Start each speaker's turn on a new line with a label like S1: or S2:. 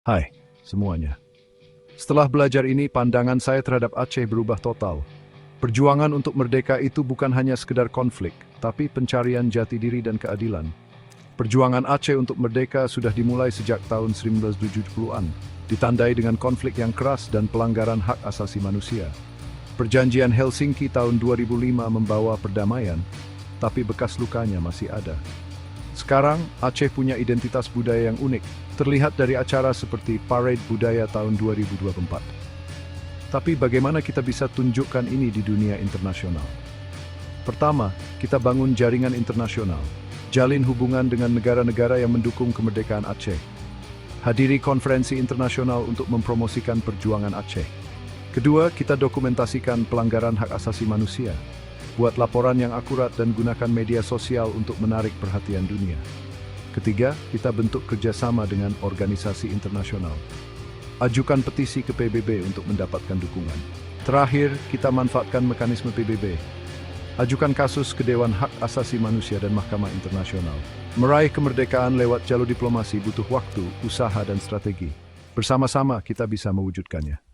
S1: Hai, semuanya. Setelah belajar ini, pandangan saya terhadap Aceh berubah total. Perjuangan untuk merdeka itu bukan hanya sekedar konflik, tapi pencarian jati diri dan keadilan. Perjuangan Aceh untuk merdeka sudah dimulai sejak tahun 1970-an, ditandai dengan konflik yang keras dan pelanggaran hak asasi manusia. Perjanjian Helsinki tahun 2005 membawa perdamaian, tapi bekas lukanya masih ada. Sekarang, Aceh punya identitas budaya yang unik, terlihat dari acara seperti Parade Budaya tahun 2024. Tapi bagaimana kita bisa tunjukkan ini di dunia internasional? Pertama, kita bangun jaringan internasional. Jalin hubungan dengan negara-negara yang mendukung kemerdekaan Aceh. Hadiri konferensi internasional untuk mempromosikan perjuangan Aceh. Kedua, kita dokumentasikan pelanggaran hak asasi manusia. Buat laporan yang akurat dan gunakan media sosial untuk menarik perhatian dunia. Ketiga, kita bentuk kerjasama dengan organisasi internasional. Ajukan petisi ke PBB untuk mendapatkan dukungan. Terakhir, kita manfaatkan mekanisme PBB. Ajukan kasus ke Dewan Hak Asasi Manusia dan Mahkamah Internasional. Meraih kemerdekaan lewat jalur diplomasi butuh waktu, usaha, dan strategi. Bersama-sama kita bisa mewujudkannya.